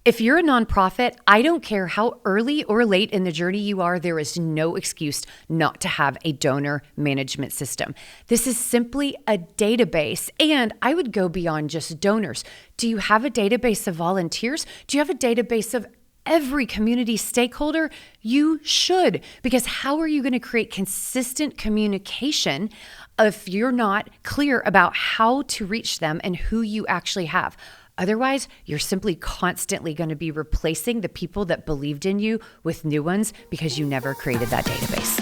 If you're a nonprofit, I don't care how early or late in the journey you are, there is no excuse not to have a donor management system. This is simply a database, and I would go beyond just donors. Do you have a database of volunteers? Do you have a database of every community stakeholder? You should, because how are you going to create consistent communication if you're not clear about how to reach them and who you actually have? Otherwise, you're simply constantly going to be replacing the people that believed in you with new ones because you never created that database.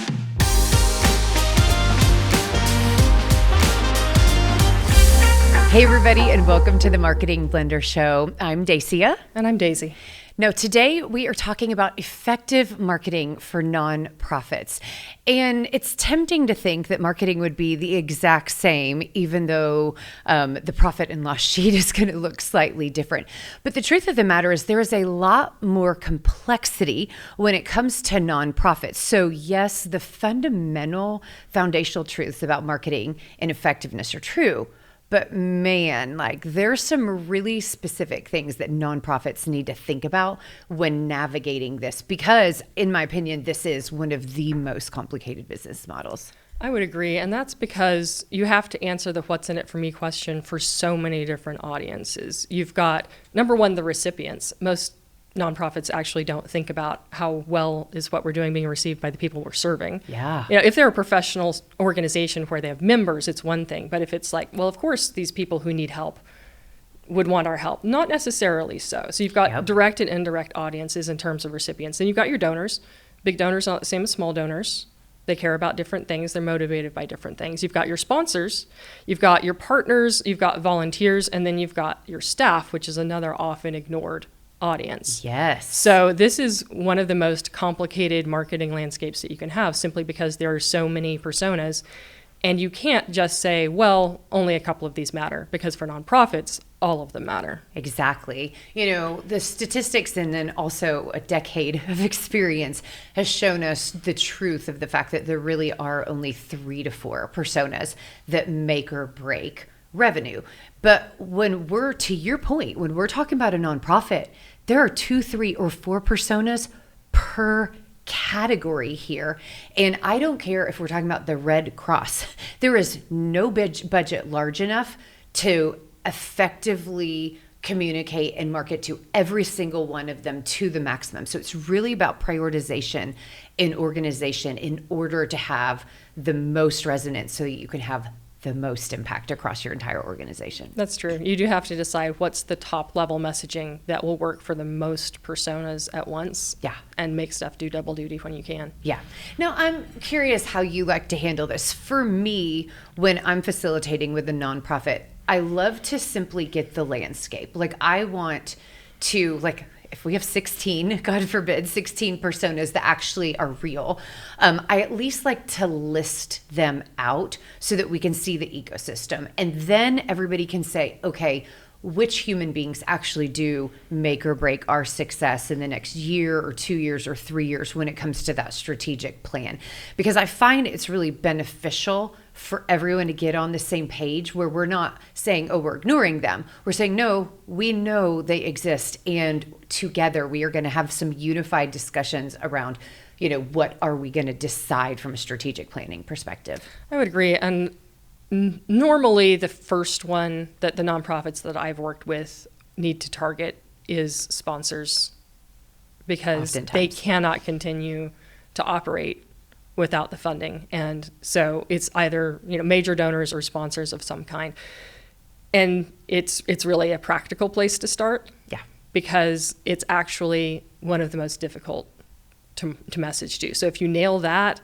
Hey, everybody, and welcome to the Marketing Blender Show. I'm Dacia. And I'm Daisy. Now, today we are talking about effective marketing for nonprofits. And it's tempting to think that marketing would be the exact same, even though the profit and loss sheet is going to look slightly different. But the truth of the matter is there is a lot more complexity when it comes to nonprofits. So yes, the fundamental foundational truths about marketing and effectiveness are true. But man, there's some really specific things that nonprofits need to think about when navigating this, because in my opinion, this is one of the most complicated business models. I would agree. And that's because you have to answer the what's in it for me question for so many different audiences. You've got, number one, the recipients. Most nonprofits actually don't think about how well is what we're doing being received by the people we're serving. Yeah. If they're a professional organization where they have members, it's one thing. But if it's like, well, of course, these people who need help would want our help. Not necessarily so. So you've got direct and indirect audiences in terms of recipients. Then you've got your donors. Big donors are not the same as small donors. They care about different things. They're motivated by different things. You've got your sponsors, you've got your partners, you've got volunteers, and then you've got your staff, which is another often ignored audience. Yes. So this is one of the most complicated marketing landscapes that you can have, simply because there are so many personas. And you can't just say, well, only a couple of these matter, because for nonprofits, all of them matter. Exactly. The statistics and then also a decade of experience has shown us the truth of the fact that there really are only 3 to 4 personas that make or break revenue. But to your point, when we're talking about a nonprofit, there are 2, 3, or 4 personas per category here. And I don't care if we're talking about the Red Cross. There is no budget large enough to effectively communicate and market to every single one of them to the maximum. So it's really about prioritization and organization in order to have the most resonance so that you can have the most impact across your entire organization. That's true. You do have to decide what's the top level messaging that will work for the most personas at once. Yeah. And make stuff do double duty when you can. Yeah. Now, I'm curious how you like to handle this. For me, when I'm facilitating with a nonprofit, I love to simply get the landscape. I want to, if we have 16, God forbid, 16 personas that actually are real, I at least like to list them out so that we can see the ecosystem. And then everybody can say, okay, which human beings actually do make or break our success in the next year or 2 years or 3 years when it comes to that strategic plan. Because I find it's really beneficial for everyone to get on the same page where we're not saying, oh, we're ignoring them. We're saying, no, we know they exist. And together we are going to have some unified discussions around, what are we going to decide from a strategic planning perspective? I would agree. And normally the first one that the nonprofits that I've worked with need to target is sponsors, because they cannot continue to operate without the funding. And so it's either, major donors or sponsors of some kind. And it's really a practical place to start. Yeah. Because it's actually one of the most difficult to message to. So if you nail that,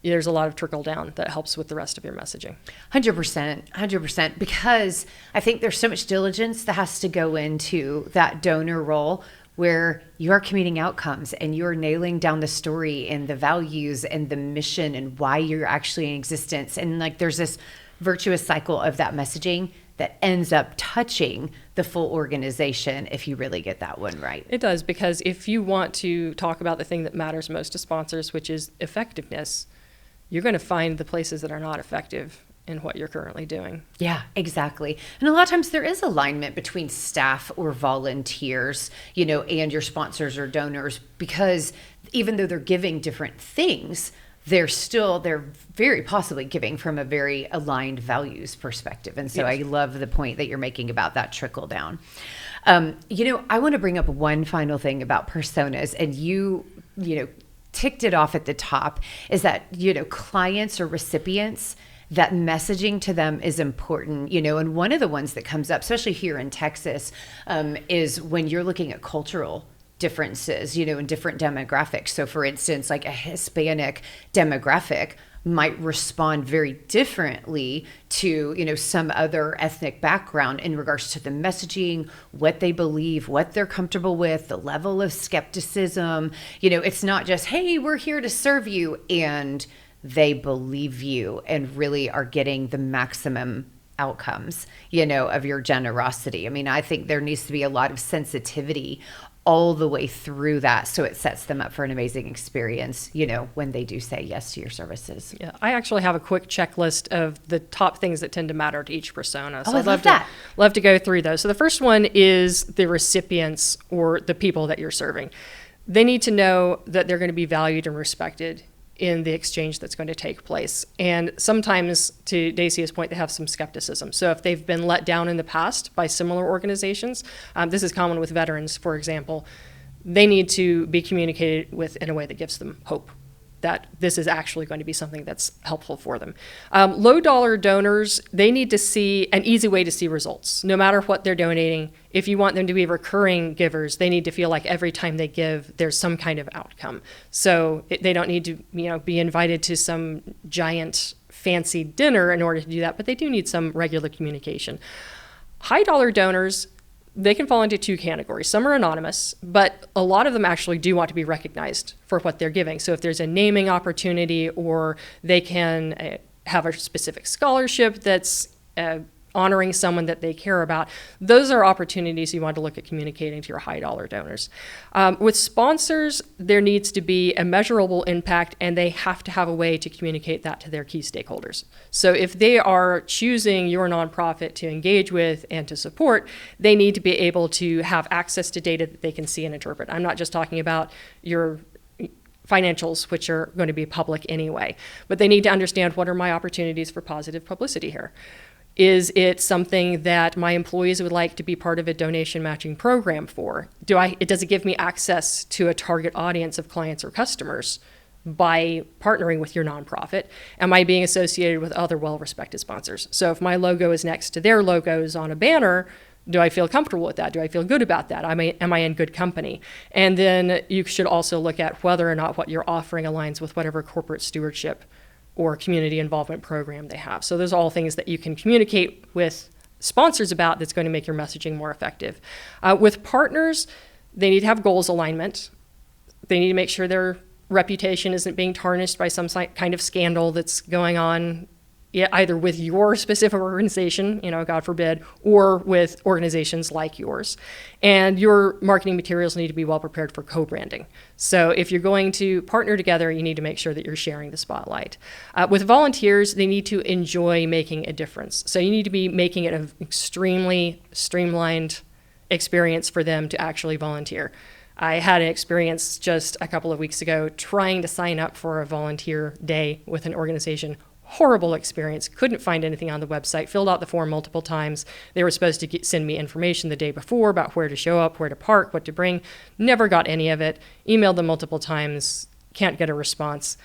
there's a lot of trickle down that helps with the rest of your messaging. 100%, because I think there's so much diligence that has to go into that donor role where you're communicating outcomes and you're nailing down the story and the values and the mission and why you're actually in existence. And there's this virtuous cycle of that messaging that ends up touching the full organization if you really get that one right. It does, because if you want to talk about the thing that matters most to sponsors, which is effectiveness, you're going to find the places that are not effective in what you're currently doing. Yeah, exactly. And a lot of times there is alignment between staff or volunteers, and your sponsors or donors, because even though they're giving different things, they're very possibly giving from a very aligned values perspective. And so yes. I love the point that you're making about that trickle down. I want to bring up one final thing about personas, and you ticked it off at the top, is that, clients or recipients, that messaging to them is important, and one of the ones that comes up, especially here in Texas, is when you're looking at cultural differences, in different demographics. So for instance, like a Hispanic demographic might respond very differently to, some other ethnic background in regards to the messaging, what they believe, what they're comfortable with, the level of skepticism. It's not just, hey, we're here to serve you, and they believe you and really are getting the maximum outcomes, of your generosity. I mean, I think there needs to be a lot of sensitivity all the way through that, so it sets them up for an amazing experience, when they do say yes to your services. Yeah, I actually have a quick checklist of the top things that tend to matter to each persona. So I'd love to go through those. So the first one is the recipients or the people that you're serving. They need to know that they're going to be valued and respected in the exchange that's going to take place. And sometimes, to Dacia's point, they have some skepticism. So if they've been let down in the past by similar organizations, this is common with veterans, for example, they need to be communicated with in a way that gives them hope that this is actually going to be something that's helpful for them. Low dollar donors, they need to see an easy way to see results. No matter what they're donating, if you want them to be recurring givers, they need to feel like every time they give, there's some kind of outcome. So they don't need to be invited to some giant fancy dinner in order to do that, but they do need some regular communication. High dollar donors, they can fall into two categories. Some are anonymous, but a lot of them actually do want to be recognized for what they're giving. So if there's a naming opportunity, or they can have a specific scholarship that's honoring someone that they care about, those are opportunities you want to look at communicating to your high dollar donors. With sponsors, there needs to be a measurable impact, and they have to have a way to communicate that to their key stakeholders. So if they are choosing your nonprofit to engage with and to support, they need to be able to have access to data that they can see and interpret. I'm not just talking about your financials, which are going to be public anyway, but they need to understand, what are my opportunities for positive publicity here? Is it something that my employees would like to be part of a donation matching program for? Does it give me access to a target audience of clients or customers by partnering with your nonprofit? Am I being associated with other well-respected sponsors? So if my logo is next to their logos on a banner, do I feel comfortable with that? Do I feel good about that? Am I in good company? And then you should also look at whether or not what you're offering aligns with whatever corporate stewardship or community involvement program they have. So those are all things that you can communicate with sponsors about that's going to make your messaging more effective. With partners, they need to have goals alignment. They need to make sure their reputation isn't being tarnished by some kind of scandal that's going on, either with your specific organization, God forbid, or with organizations like yours. And your marketing materials need to be well prepared for co-branding. So if you're going to partner together, you need to make sure that you're sharing the spotlight. With volunteers, they need to enjoy making a difference. So you need to be making it an extremely streamlined experience for them to actually volunteer. I had an experience just a couple of weeks ago trying to sign up for a volunteer day with an organization. Horrible experience. Couldn't find anything on the website. Filled out the form multiple times. They were supposed to send me information the day before about where to show up, where to park, what to bring. Never got any of it. Emailed them multiple times. Can't get a response.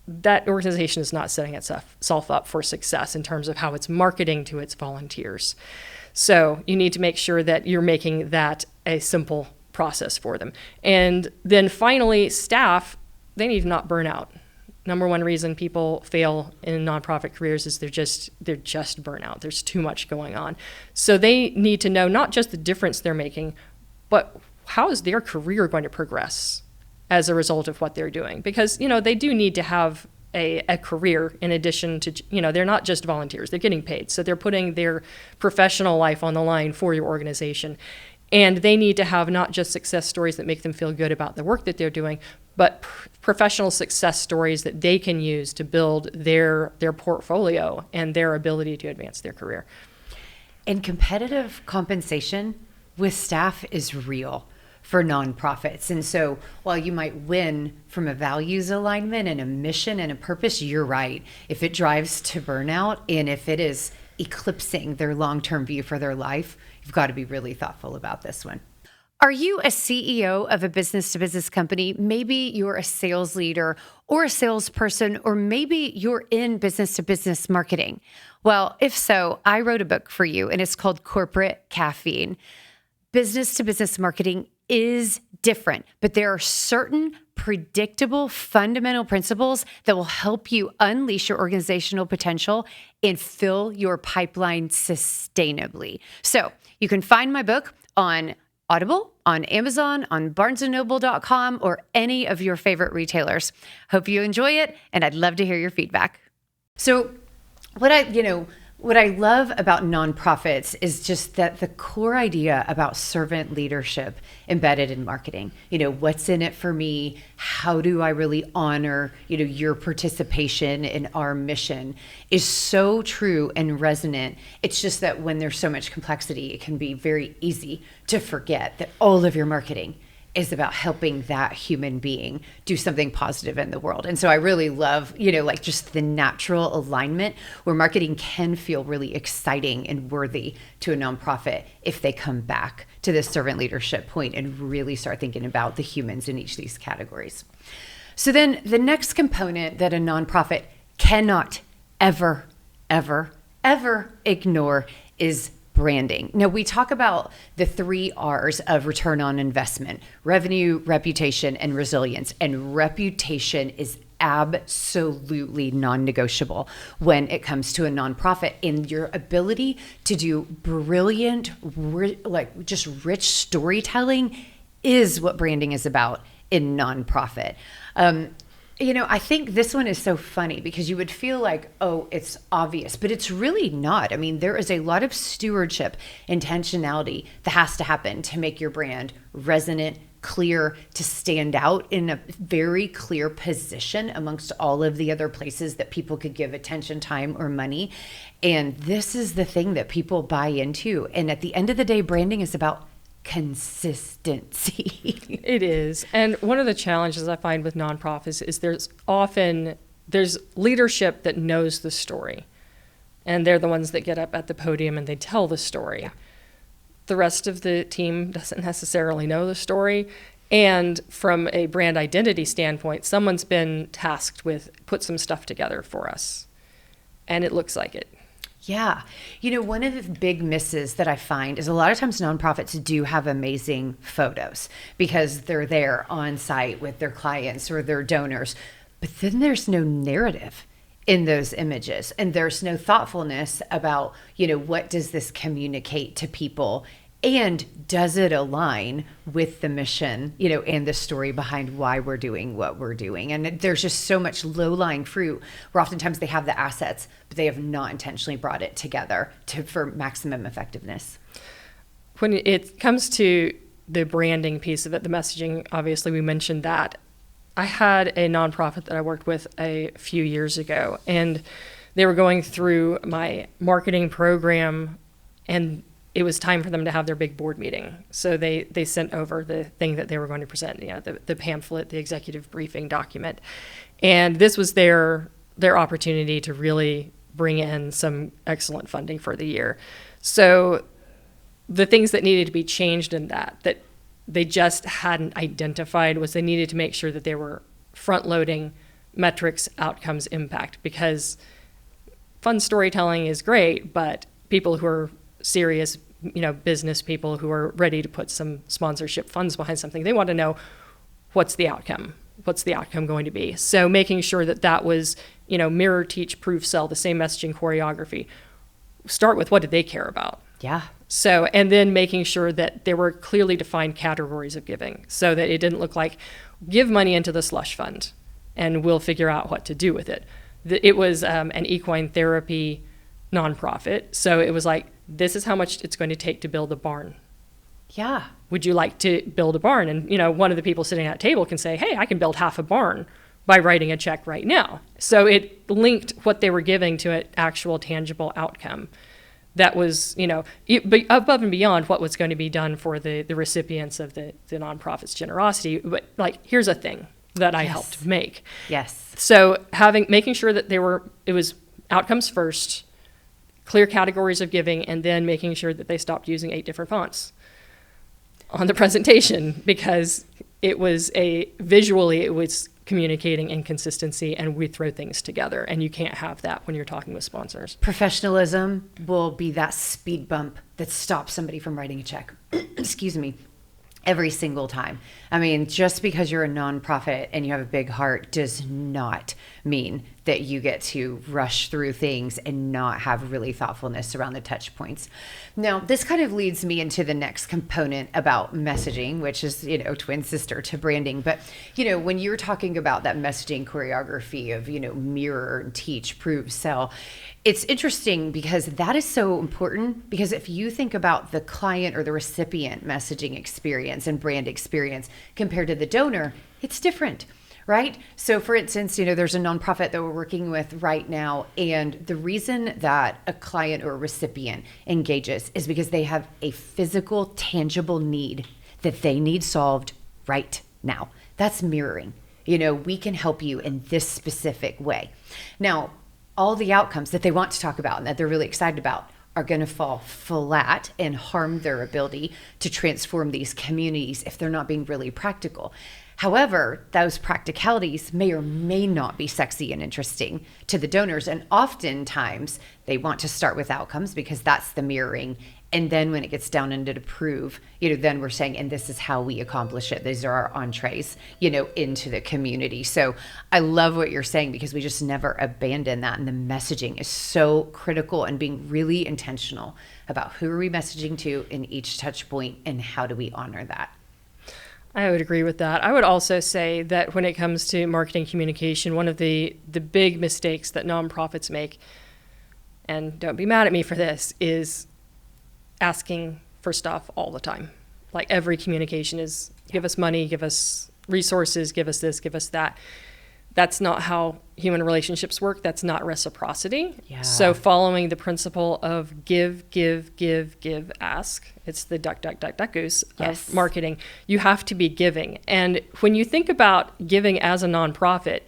That organization is not setting itself up for success in terms of how it's marketing to its volunteers. So you need to make sure that you're making that a simple process for them. And then finally, staff, they need to not burn out. Number one reason people fail in nonprofit careers is they're just burnout. There's too much going on. So they need to know not just the difference they're making, but how is their career going to progress as a result of what they're doing? Because, they do need to have a career in addition to, they're not just volunteers, they're getting paid. So they're putting their professional life on the line for your organization. And they need to have not just success stories that make them feel good about the work that they're doing, but professional success stories that they can use to build their portfolio and their ability to advance their career. And competitive compensation with staff is real for nonprofits. And so while you might win from a values alignment and a mission and a purpose, you're right. If it drives to burnout and if it is eclipsing their long-term view for their life, you've got to be really thoughtful about this one. Are you a CEO of a business-to-business company? Maybe you're a sales leader or a salesperson, or maybe you're in business-to-business marketing. Well, if so, I wrote a book for you, and it's called Corporate Caffeine. Business-to-business marketing is different, but there are certain predictable fundamental principles that will help you unleash your organizational potential and fill your pipeline sustainably. So you can find my book on Audible, on Amazon, on barnesandnoble.com, or any of your favorite retailers. Hope you enjoy it, and I'd love to hear your feedback. So what I love about nonprofits is just that the core idea about servant leadership embedded in marketing. What's in it for me? How do I really honor, your participation in our mission is so true and resonant. It's just that when there's so much complexity, it can be very easy to forget that all of your marketing is about helping that human being do something positive in the world. And so I really love, just the natural alignment where marketing can feel really exciting and worthy to a nonprofit if they come back to this servant leadership point and really start thinking about the humans in each of these categories. So then the next component that a nonprofit cannot ever, ever, ever ignore is branding. Now, we talk about the 3 R's of return on investment: revenue, reputation, and resilience. And reputation is absolutely non-negotiable when it comes to a nonprofit, and your ability to do brilliant, just rich storytelling is what branding is about in nonprofit. I think this one is so funny because you would feel like, oh, it's obvious, but it's really not. I mean, there is a lot of stewardship, intentionality that has to happen to make your brand resonant, clear, to stand out in a very clear position amongst all of the other places that people could give attention, time, or money. And this is the thing that people buy into. And at the end of the day, branding is about consistency. It is. And one of the challenges I find with nonprofits is there's leadership that knows the story, and they're the ones that get up at the podium and they tell the story. Yeah. The rest of the team doesn't necessarily know the story. And from a brand identity standpoint, someone's been tasked with put some stuff together for us, and it looks like it. Yeah. One of the big misses that I find is a lot of times nonprofits do have amazing photos because they're there on site with their clients or their donors, but then there's no narrative in those images, and there's no thoughtfulness about, what does this communicate to people? And does it align with the mission, and the story behind why we're doing what we're doing? And there's just so much low-lying fruit where oftentimes they have the assets, but they have not intentionally brought it together for maximum effectiveness. When it comes to the branding piece of it, the messaging, obviously we mentioned that. I had a nonprofit that I worked with a few years ago, and they were going through my marketing program, and it was time for them to have their big board meeting. So they sent over the thing that they were going to present, the pamphlet, the executive briefing document. And this was their opportunity to really bring in some excellent funding for the year. So the things that needed to be changed in that they just hadn't identified was they needed to make sure that they were front-loading metrics, outcomes, impact, because fun storytelling is great, but people who are serious, business people who are ready to put some sponsorship funds behind something, they want to know what's the outcome going to be. So making sure that was, mirror, teach, prove, sell, the same messaging, choreography. Start with what did they care about? Yeah. So, and then making sure that there were clearly defined categories of giving so that it didn't look like give money into the slush fund and we'll figure out what to do with it. It was an equine therapy nonprofit. So it was like, this is how much it's going to take to build a barn. Yeah. Would you like to build a barn? And, one of the people sitting at that table can say, hey, I can build half a barn by writing a check right now. So it linked what they were giving to an actual tangible outcome that was, above and beyond what was going to be done for the recipients of the nonprofit's generosity. But like, here's a thing that I helped make. Yes. So making sure that it was outcomes first, clear categories of giving, and then making sure that they stopped using 8 different fonts on the presentation, because it was visually it was communicating inconsistency, and we throw things together, and you can't have that when you're talking with sponsors. Professionalism will be that speed bump that stops somebody from writing a check. Excuse me. Every single time. I mean, just because you're a nonprofit and you have a big heart does not mean that you get to rush through things and not have really thoughtfulness around the touch points. Now, this kind of leads me into the next component about messaging, which is, twin sister to branding. But, when you're talking about that messaging choreography of, mirror, teach, prove, sell, it's interesting because that is so important, because if you think about the client or the recipient messaging experience and brand experience compared to the donor, it's different, right? So for instance, there's a nonprofit that we're working with right now, and the reason that a client or a recipient engages is because they have a physical, tangible need that they need solved right now. That's mirroring. We can help you in this specific way. Now, all the outcomes that they want to talk about and that they're really excited about are going to fall flat and harm their ability to transform these communities if they're not being really practical. However, those practicalities may or may not be sexy and interesting to the donors. And oftentimes they want to start with outcomes because that's the mirroring. And then when it gets down into to prove, then we're saying, and this is how we accomplish it. These are our entrees, into the community. So I love what you're saying, because we just never abandon that. And the messaging is so critical, and being really intentional about who are we messaging to in each touch point and how do we honor that. I would agree with that. I would also say that when it comes to marketing communication, one of the big mistakes that nonprofits make, and don't be mad at me for this, is asking for stuff all the time. Like, every communication is give us money, give us resources, give us this, give us that. That's not how human relationships work. That's not reciprocity. Yeah. So following the principle of give, ask, it's the duck, goose of marketing. You have to be giving. And when you think about giving as a nonprofit,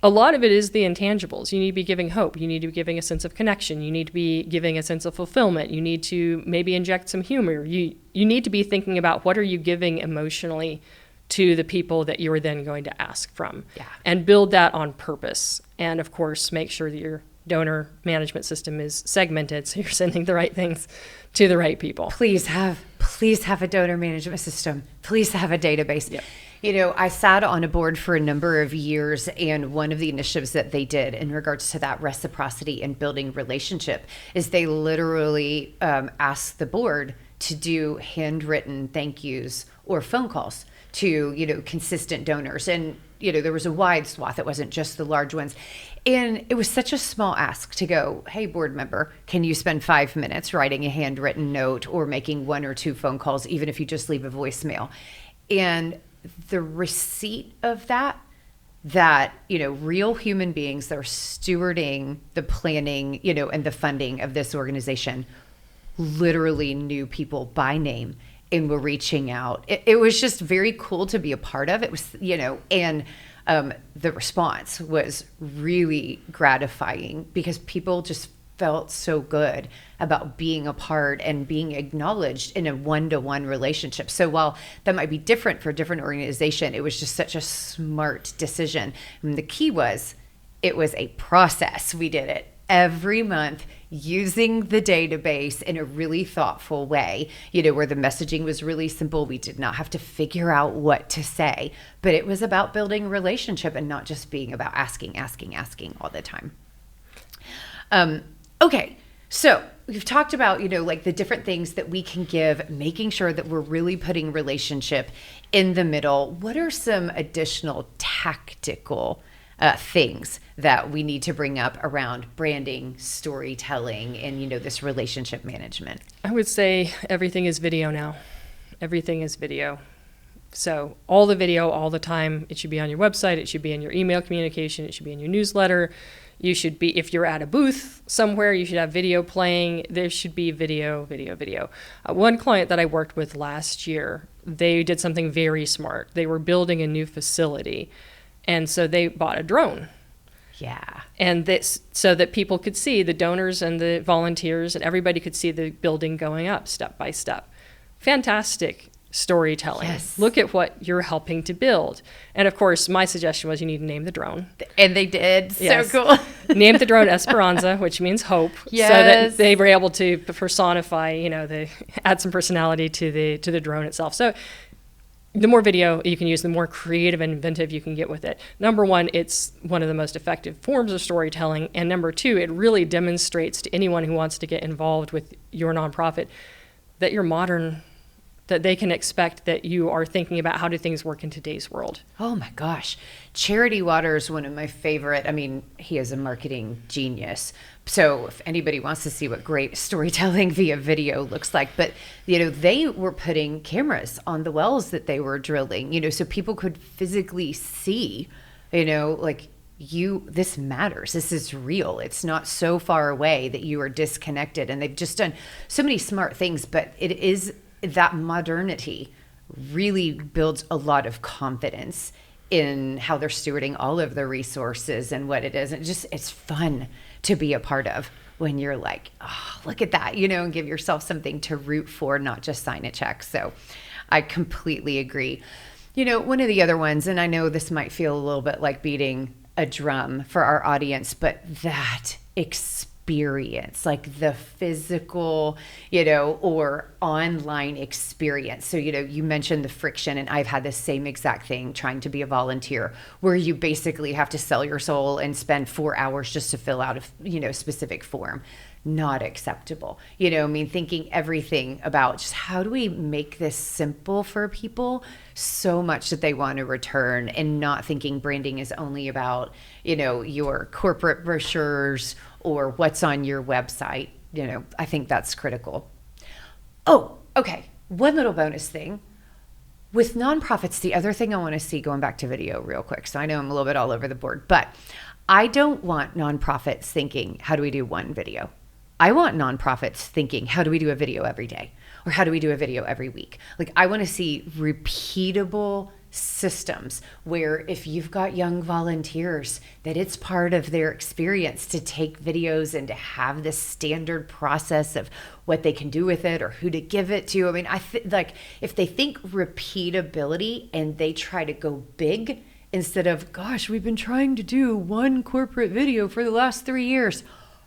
a lot of it is the intangibles. You need to be giving hope. You need to be giving a sense of connection. You need to be giving a sense of fulfillment. You need to maybe inject some humor. You need to be thinking about what are you giving emotionally to the people that you are then going to ask from. Yeah. And build that on purpose. And of course, make sure that your donor management system is segmented so you're sending the right things to the right people. Please have a donor management system. Please have a database. Yep. I sat on a board for a number of years, and one of the initiatives that they did in regards to that reciprocity and building relationship is they literally asked the board to do handwritten thank yous or phone calls to, consistent donors. And, there was a wide swath. It wasn't just the large ones. And it was such a small ask to go, hey, board member, can you spend 5 minutes writing a handwritten note or making 1 or 2 phone calls, even if you just leave a voicemail? And the receipt of that, real human beings that are stewarding the planning, and the funding of this organization literally knew people by name and were reaching out. It was just very cool to be a part of. It was, and the response was really gratifying because people just felt so good about being a part and being acknowledged in a one-to-one relationship. So while that might be different for a different organization, it was just such a smart decision. And the key was, it was a process. We did it every month using the database in a really thoughtful way, where the messaging was really simple. We did not have to figure out what to say, but it was about building a relationship and not just being about asking all the time. Okay, so we've talked about, the different things that we can give, making sure that we're really putting relationship in the middle. What are some additional tactical things that we need to bring up around branding, storytelling, and, this relationship management? I would say everything is video now. Everything is video. So all the video all the time. It should be on your website. It should be in your email communication. It should be in your newsletter. You should be, if you're at a booth somewhere, you should have video playing. There should be video. One client that I worked with last year, they did something very smart. They were building a new facility, and so they bought a drone. Yeah. And this, so that people could see, the donors and the volunteers and everybody could see the building going up step by step. Fantastic storytelling. Yes. Look at what you're helping to build. And of course, my suggestion was you need to name the drone. And they did. Yes. So cool. Name the drone Esperanza, which means hope. Yes. So that they were able to personify, add some personality to the drone itself. So the more video you can use, the more creative and inventive you can get with it. Number one, it's one of the most effective forms of storytelling. And number two, it really demonstrates to anyone who wants to get involved with your nonprofit that you're modern, that they can expect that you are thinking about how do things work in today's world. Oh my gosh. Charity Water is one of my favorite. I mean, he is a marketing genius. So if anybody wants to see what great storytelling via video looks like, but, they were putting cameras on the wells that they were drilling, so people could physically see, this matters. This is real. It's not so far away that you are disconnected. And they've just done so many smart things, but it is that modernity really builds a lot of confidence in how they're stewarding all of the resources and what it is. And it's fun to be a part of when you're like, oh, look at that, and give yourself something to root for, not just sign a check. So I completely agree. One of the other ones, and I know this might feel a little bit like beating a drum for our audience, but that experience, like the physical, or online experience. So, you mentioned the friction, and I've had the same exact thing trying to be a volunteer, where you basically have to sell your soul and spend 4 hours just to fill out a, specific form. Not acceptable. Thinking everything about just how do we make this simple for people so much that they want to return, and not thinking branding is only about, your corporate brochures or what's on your website. I think that's critical. Oh, okay. One little bonus thing. With nonprofits, the other thing I want to see, going back to video real quick, so I know I'm a little bit all over the board, but I don't want nonprofits thinking, how do we do one video? I want nonprofits thinking, how do we do a video every day? Or how do we do a video every week? Like, I want to see repeatable systems where if you've got young volunteers, that it's part of their experience to take videos and to have this standard process of what they can do with it or who to give it to. I mean, like if they think repeatability and they try to go big instead of, gosh, we've been trying to do one corporate video for the last 3 years.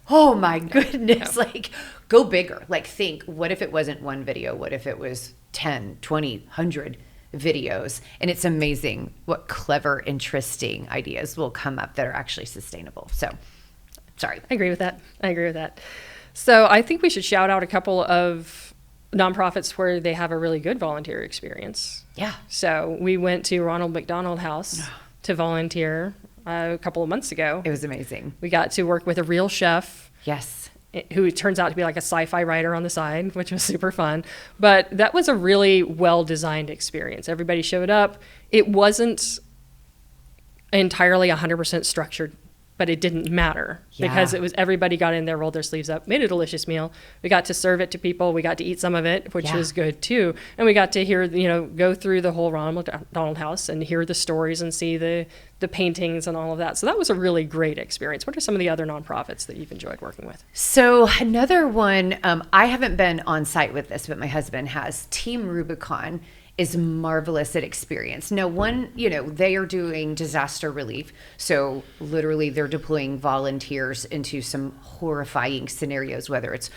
Oh my goodness. Like, go bigger. Like, think, what if it wasn't one video? What if it was 10, 20, 100 videos? And it's amazing what clever, interesting ideas will come up that are actually sustainable. So, sorry. I agree with that. So I think we should shout out a couple of nonprofits where they have a really good volunteer experience. Yeah. So we went to Ronald McDonald House to volunteer a couple of months ago. It was amazing. We got to work with a real chef. Yes. Who turns out to be like a sci-fi writer on the side, which was super fun. But that was a really well-designed experience. Everybody showed up. It wasn't entirely 100% structured, but it didn't matter because it was everybody got in there, rolled their sleeves up, made a delicious meal. We got to serve it to people. We got to eat some of it, which was good too. And we got to hear, go through the whole Ronald McDonald House and hear the stories and see the paintings and all of that. So that was a really great experience. What are some of the other nonprofits that you've enjoyed working with? So another one, I haven't been on site with this, but my husband has. Team Rubicon is marvelous at experience. Now, one, they are doing disaster relief. So literally they're deploying volunteers into some horrifying scenarios, whether it's,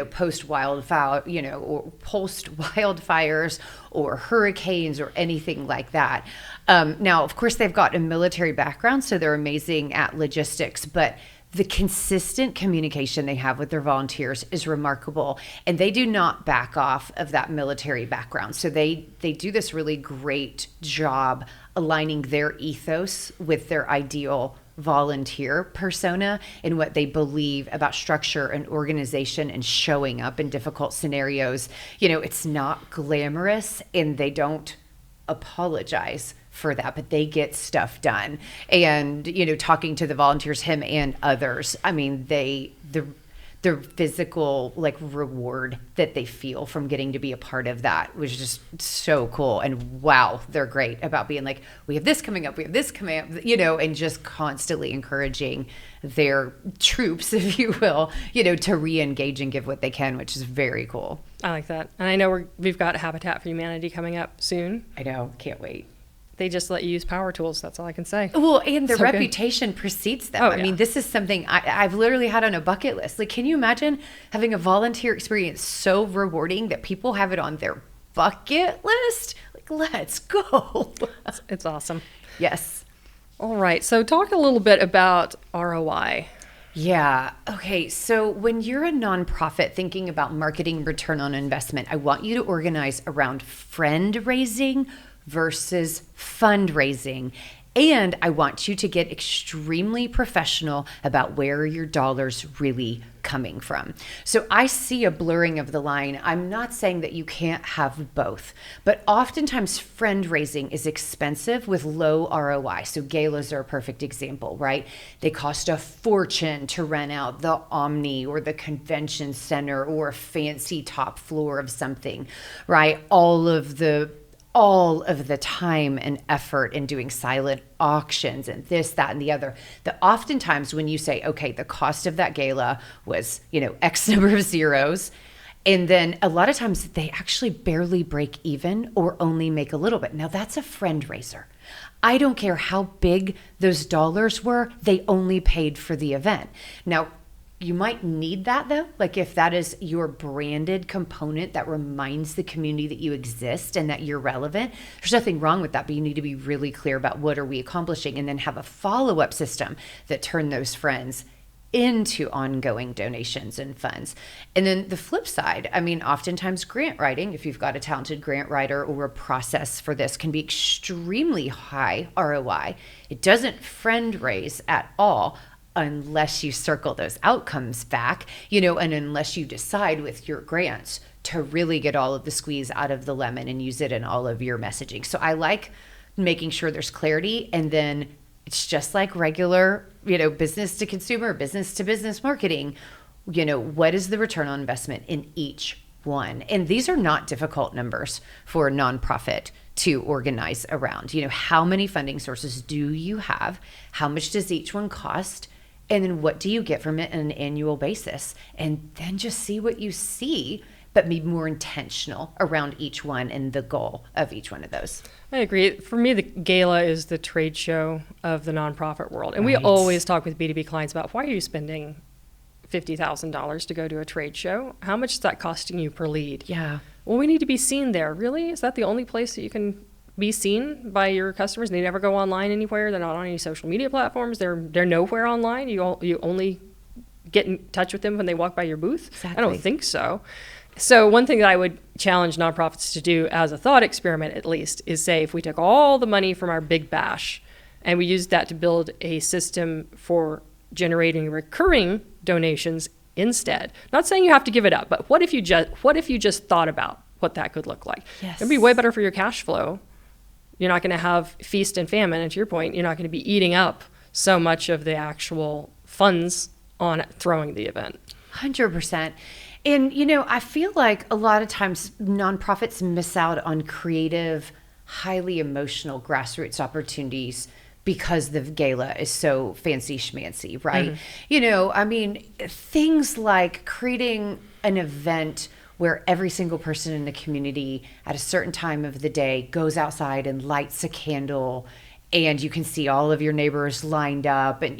post-wildfire, or post-wildfires or hurricanes or anything like that. Now, of course, they've got a military background, so they're amazing at logistics, but the consistent communication they have with their volunteers is remarkable, and they do not back off of that military background. So they do this really great job aligning their ethos with their ideal volunteer persona and what they believe about structure and organization and showing up in difficult scenarios. It's not glamorous, and they don't apologize for that, but they get stuff done. And, talking to the volunteers, him and others, I mean, the physical reward that they feel from getting to be a part of that was just so cool. And wow, they're great about being like, we have this coming up, and just constantly encouraging their troops, if you will, to re-engage and give what they can, which is very cool. I like that. And I know we've got Habitat for Humanity coming up soon. I know, can't wait. They just let you use power tools. That's all I can say. Well, and their reputation precedes them. I mean, this is something I've literally had on a bucket list. Can you imagine having a volunteer experience so rewarding that people have it on their bucket list? Let's go. It's awesome. Yes. All right. So talk a little bit about ROI. Yeah. Okay. So when you're a nonprofit thinking about marketing return on investment, I want you to organize around friend raising versus fundraising. And I want you to get extremely professional about where your dollar's really coming from. So I see a blurring of the line. I'm not saying that you can't have both, but oftentimes friend raising is expensive with low ROI. So galas are a perfect example, right? They cost a fortune to rent out the Omni or the convention center or a fancy top floor of something, right? All of the time and effort in doing silent auctions and this, that, and the other, that oftentimes when you say, okay, the cost of that gala was, X number of zeros, and then a lot of times they actually barely break even or only make a little bit. Now that's a friend raiser. I don't care how big those dollars were, they only paid for the event. Now, you might need that though. If that is your branded component that reminds the community that you exist and that you're relevant, there's nothing wrong with that, but you need to be really clear about what are we accomplishing and then have a follow-up system that turn those friends into ongoing donations and funds. And then the flip side, oftentimes grant writing, if you've got a talented grant writer or a process for this, can be extremely high ROI. It doesn't friend raise at all, unless you circle those outcomes back, and unless you decide with your grants to really get all of the squeeze out of the lemon and use it in all of your messaging. So I like making sure there's clarity, and then it's just like regular, business to consumer, business to business marketing, what is the return on investment in each one? And these are not difficult numbers for a nonprofit to organize around. How many funding sources do you have? How much does each one cost? And then what do you get from it on an annual basis? And then just see what you see, but be more intentional around each one and the goal of each one of those. I agree. For me, the gala is the trade show of the nonprofit world. And we always talk with B2B clients about, why are you spending $50,000 to go to a trade show? How much is that costing you per lead? Yeah. Well, we need to be seen there. Really? Is that the only place that you can be seen by your customers? They never go online anywhere. They're not on any social media platforms. They're nowhere online. You only get in touch with them when they walk by your booth. Exactly. I don't think so. So one thing that I would challenge nonprofits to do, as a thought experiment at least, is say, if we took all the money from our big bash and we used that to build a system for generating recurring donations instead. Not saying you have to give it up, but what if you just thought about what that could look like? Yes. It'd be way better for your cash flow. You're not going to have feast and famine. And to your point, you're not going to be eating up so much of the actual funds on throwing the event. 100%. And, I feel like a lot of times nonprofits miss out on creative, highly emotional grassroots opportunities because the gala is so fancy schmancy, right? Mm-hmm. Things like creating an event where every single person in the community at a certain time of the day goes outside and lights a candle and you can see all of your neighbors lined up, and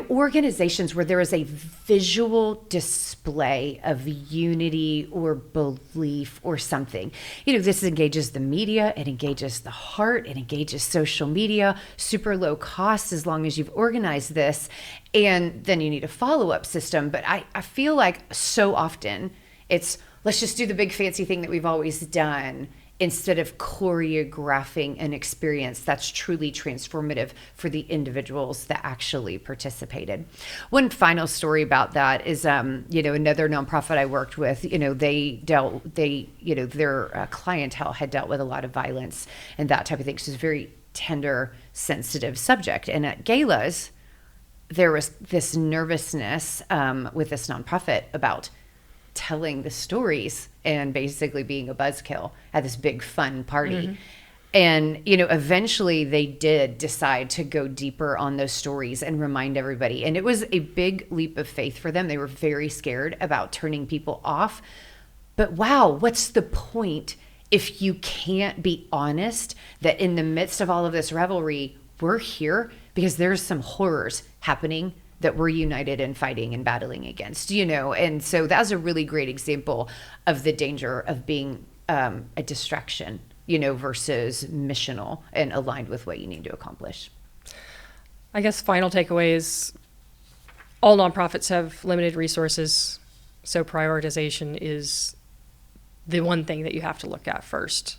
organizations where there is a visual display of unity or belief or something. This engages the media, it engages the heart, it engages social media, super low cost as long as you've organized this, and then you need a follow-up system. But I feel like so often it's, let's just do the big fancy thing that we've always done, instead of choreographing an experience that's truly transformative for the individuals that actually participated. One final story about that is, another nonprofit I worked with, their clientele had dealt with a lot of violence and that type of thing. So it's a very tender, sensitive subject. And at galas, there was this nervousness with this nonprofit about telling the stories and basically being a buzzkill at this big fun party. And, eventually they did decide to go deeper on those stories and remind everybody. And it was a big leap of faith for them. They were very scared about turning people off. But wow, what's the point if you can't be honest that in the midst of all of this revelry, we're here because there's some horrors happening that we're united in fighting and battling against, And so that's a really great example of the danger of being a distraction, versus missional and aligned with what you need to accomplish. I guess final takeaway is all nonprofits have limited resources, so prioritization is the one thing that you have to look at first.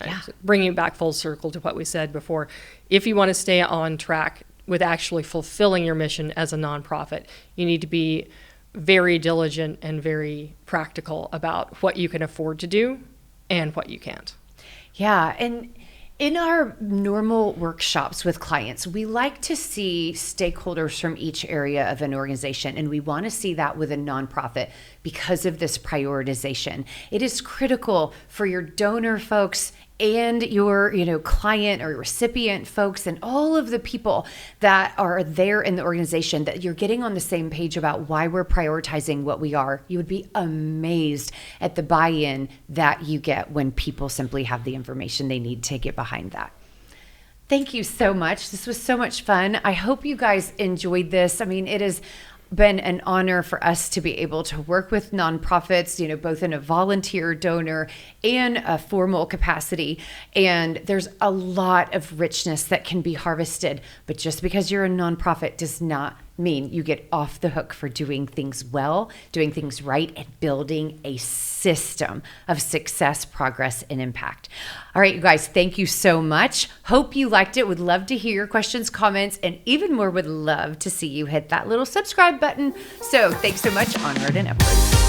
Yeah. Bringing it back full circle to what we said before, if you want to stay on track with actually fulfilling your mission as a nonprofit, you need to be very diligent and very practical about what you can afford to do and what you can't. Yeah, and in our normal workshops with clients, we like to see stakeholders from each area of an organization, and we want to see that with a nonprofit because of this prioritization. It is critical for your donor folks and your, client or recipient folks and all of the people that are there in the organization that you're getting on the same page about why we're prioritizing what we are. You would be amazed at the buy-in that you get when people simply have the information they need to get behind that. Thank you so much. This was so much fun. I hope you guys enjoyed this. It has been an honor for us to be able to work with nonprofits, both in a volunteer, donor, and a formal capacity. And there's a lot of richness that can be harvested. But just because you're a nonprofit does not mean you get off the hook for doing things well, doing things right, and building a system of success, progress, and impact. All right, you guys, thank you so much. Hope you liked it. Would love to hear your questions, comments, and even more, would love to see you hit that little subscribe button. So thanks so much. Onward and upward.